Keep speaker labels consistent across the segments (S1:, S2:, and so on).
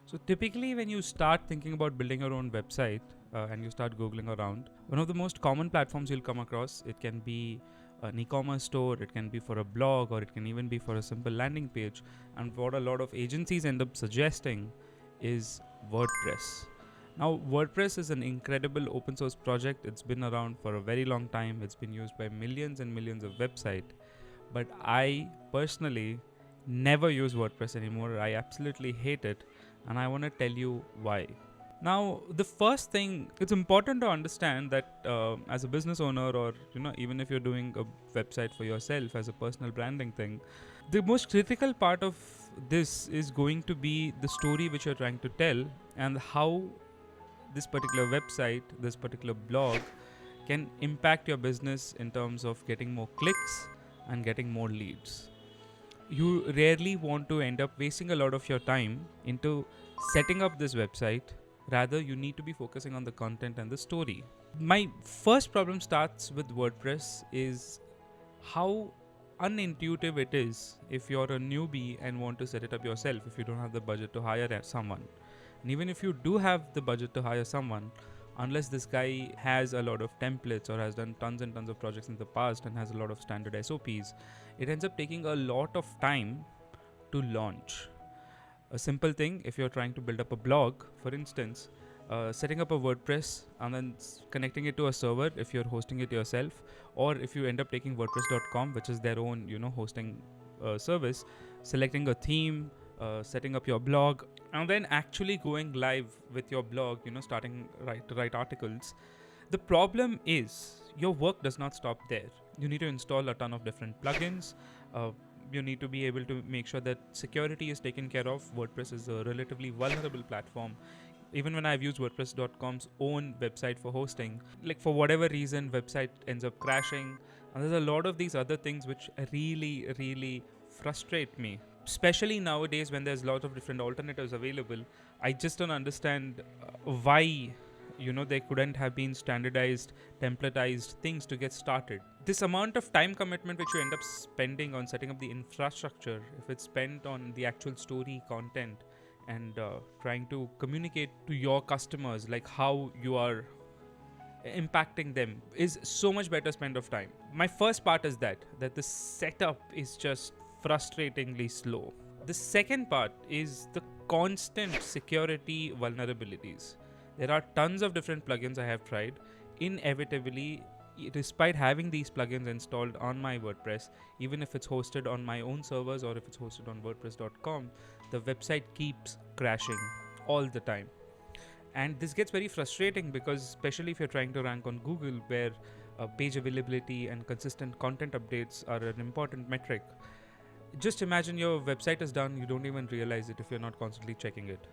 S1: So typically when you start thinking about building your own website and you start Googling around, one of the most common platforms you'll come across, it can be an e-commerce store, it can be for a blog, or it can even be for a simple landing page. And what a lot of agencies end up suggesting is WordPress. Now, WordPress is an incredible open source project. It's been around for a very long time. It's been used by millions and millions of websites. But I personally never use WordPress anymore. I absolutely hate it, and I want to tell you why. Now, the first thing, it's important to understand that as a business owner, or even if you're doing a website for yourself as a personal branding thing, the most critical part of this is going to be the story which you're trying to tell, and how this particular website, this particular blog can impact your business in terms of getting more clicks and getting more leads. You rarely want to end up wasting a lot of your time into setting up this website. Rather, you need to be focusing on the content and the story. My first problem starts with WordPress is how unintuitive it is if you're a newbie and want to set it up yourself, if you don't have the budget to hire someone. And even if you do have the budget to hire someone, unless this guy has a lot of templates or has done tons and tons of projects in the past and has a lot of standard SOPs, it ends up taking a lot of time to launch. A simple thing, if you're trying to build up a blog, for instance, setting up a WordPress and then connecting it to a server if you're hosting it yourself, or if you end up taking WordPress.com, which is their own hosting service, selecting a theme, setting up your blog, and then actually going live with your blog, starting to write articles. The problem is your work does not stop there. You need to install a ton of different plugins. You need to be able to make sure that security is taken care of. WordPress is a relatively vulnerable platform. Even when I've used WordPress.com's own website for hosting, like for whatever reason, website ends up crashing. And there's a lot of these other things which really, really frustrate me. Especially nowadays when there's a lot of different alternatives available. I just don't understand why there couldn't have been standardized, templatized things to get started. This amount of time commitment which you end up spending on setting up the infrastructure, if it's spent on the actual story content and trying to communicate to your customers like how you are impacting them, is so much better spend of time. My first part is that the setup is just frustratingly slow. The second part is the constant security vulnerabilities. There are tons of different plugins I have tried. Inevitably, despite having these plugins installed on my WordPress, even if it's hosted on my own servers or if it's hosted on WordPress.com, the website keeps crashing all the time. And this gets very frustrating because, especially if you're trying to rank on Google, where page availability and consistent content updates are an important metric, just imagine your website is down, you don't even realize it if you're not constantly checking it.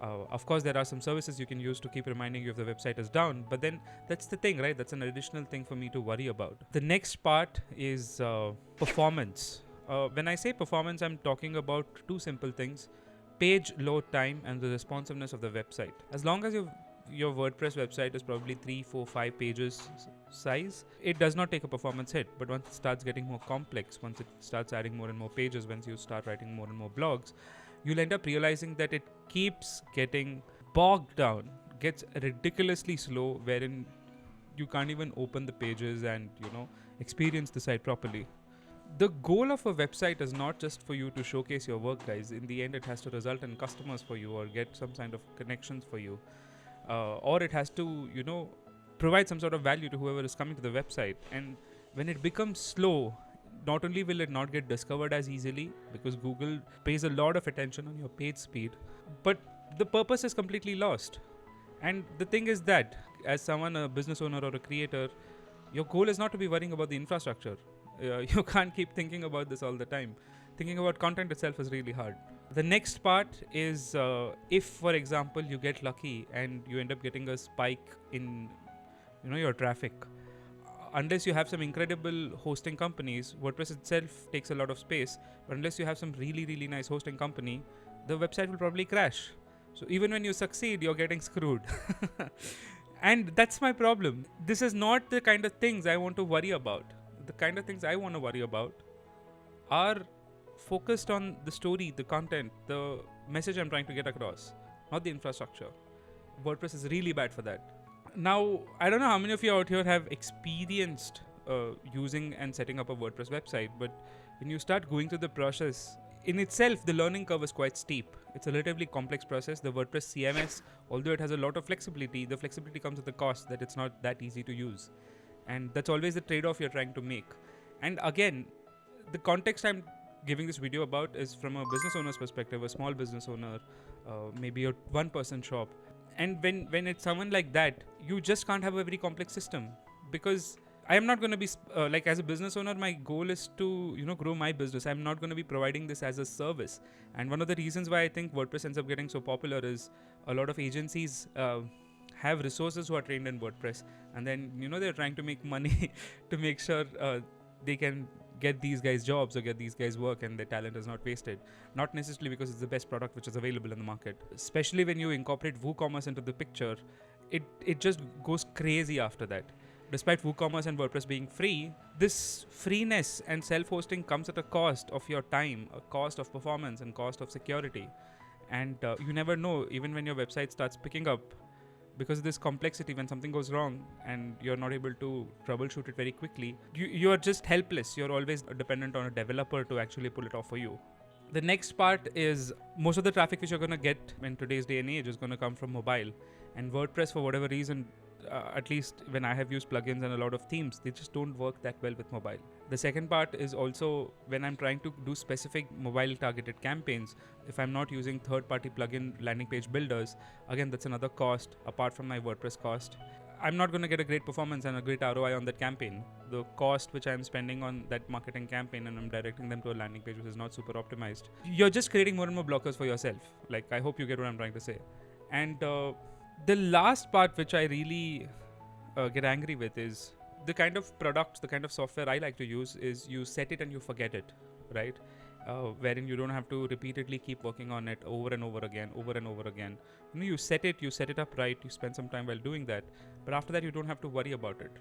S1: Of course, there are some services you can use to keep reminding you if the website is down, but then that's the thing, right? That's an additional thing for me to worry about. The next part is performance. When I say performance, I'm talking about two simple things: page load time and the responsiveness of the website. As long as your WordPress website is probably 3, 4, 5 pages size, it does not take a performance hit. But once it starts getting more complex, once it starts adding more and more pages, once you start writing more and more blogs, you'll end up realizing that it keeps getting bogged down, gets ridiculously slow, wherein you can't even open the pages and experience the site properly. The goal of a website is not just for you to showcase your work, guys. In the end, it has to result in customers for you or get some kind of connections for you, or it has to provide some sort of value to whoever is coming to the website. And when it becomes slow, not only will it not get discovered as easily because Google pays a lot of attention on your page speed, but the purpose is completely lost. And the thing is that as someone, a business owner or a creator, your goal is not to be worrying about the infrastructure. You can't keep thinking about this all the time. Thinking about content itself is really hard. The next part is if, for example, you get lucky and you end up getting a spike in your traffic. Unless you have some incredible hosting companies, WordPress itself takes a lot of space, but unless you have some really, really nice hosting company, the website will probably crash. So even when you succeed, you're getting screwed. And that's my problem. This is not the kind of things I want to worry about. The kind of things I want to worry about are focused on the story, the content, the message I'm trying to get across, not the infrastructure. WordPress is really bad for that. Now, I don't know how many of you out here have experienced using and setting up a WordPress website, but when you start going through the process, in itself, the learning curve is quite steep. It's a relatively complex process. The WordPress CMS, although it has a lot of flexibility, the flexibility comes at the cost that it's not that easy to use. And that's always the trade-off you're trying to make. And again, the context I'm giving this video about is from a business owner's perspective, a small business owner, maybe a one-person shop. And when it's someone like that, you just can't have a very complex system, because I am not going to be like, as a business owner, my goal is to grow my business. I'm not going to be providing this as a service. And one of the reasons why I think WordPress ends up getting so popular is a lot of agencies have resources who are trained in WordPress, and then they're trying to make money to make sure they can get these guys jobs or get these guys work, and their talent is not wasted. Not necessarily because it's the best product which is available in the market. Especially when you incorporate WooCommerce into the picture, it just goes crazy after that. Despite WooCommerce and WordPress being free, this freeness and self-hosting comes at a cost of your time, a cost of performance, and cost of security. And you never know, even when your website starts picking up, because of this complexity, when something goes wrong and you're not able to troubleshoot it very quickly, you're just helpless. You're always dependent on a developer to actually pull it off for you. The next part is, most of the traffic which you're going to get in today's day and age is going to come from mobile. And WordPress, for whatever reason, at least when I have used plugins and a lot of themes, they just don't work that well with mobile. The second part is also, when I'm trying to do specific mobile targeted campaigns, if I'm not using third-party plugin landing page builders, again, that's another cost apart from my WordPress cost. I'm not going to get a great performance and a great ROI on that campaign. The cost which I'm spending on that marketing campaign, and I'm directing them to a landing page which is not super optimized, you're just creating more and more blockers for yourself. Like, I hope you get what I'm trying to say. And the last part which I really get angry with is the kind of products, the kind of software I like to use is you set it and you forget it, right? Wherein you don't have to repeatedly keep working on it over and over again. You set it up right, you spend some time while doing that, but after that you don't have to worry about it.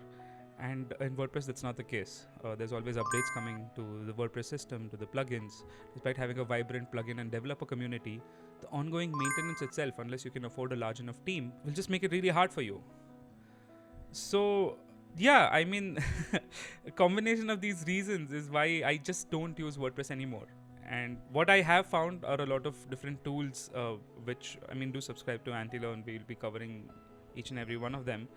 S1: And in WordPress, that's not the case. There's always updates coming to the WordPress system, to the plugins. Despite having a vibrant plugin and developer community, the ongoing maintenance itself, unless you can afford a large enough team, will just make it really hard for you. So, yeah, I mean, a combination of these reasons is why I just don't use WordPress anymore. And what I have found are a lot of different tools, which, do subscribe to Antilearn. We'll be covering each and every one of them.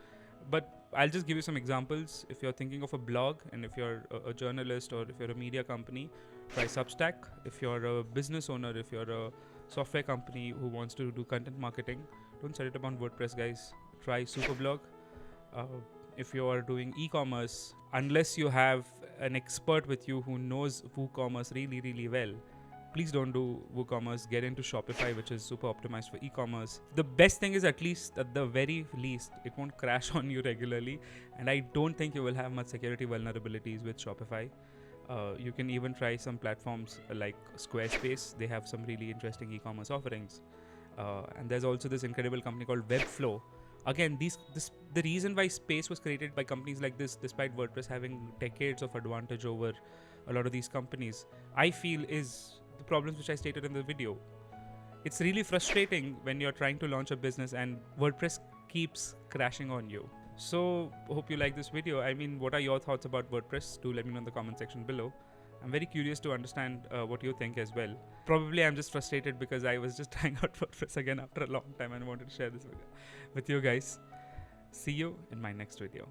S1: But I'll just give you some examples. If you're thinking of a blog, and if you're a journalist, or if you're a media company, try Substack. If you're a business owner, if you're a software company who wants to do content marketing, don't set it up on WordPress, guys. Try Superblog. If you're doing e-commerce, unless you have an expert with you who knows WooCommerce really, really well, please don't do WooCommerce. Get into Shopify, which is super optimized for e-commerce. The best thing is, at the very least, it won't crash on you regularly. And I don't think you will have much security vulnerabilities with Shopify. You can even try some platforms like Squarespace. They have some really interesting e-commerce offerings. And there's also this incredible company called Webflow. Again, the reason why Space was created by companies like this, despite WordPress having decades of advantage over a lot of these companies, I feel is the problems which I stated in the video. It's really frustrating when you're trying to launch a business and WordPress keeps crashing on you. So, hope you like this video. What are your thoughts about WordPress? Do let me know in the comment section below. I'm very curious to understand what you think as well. Probably I'm just frustrated because I was just trying out WordPress again after a long time and wanted to share this with you guys. See you in my next video.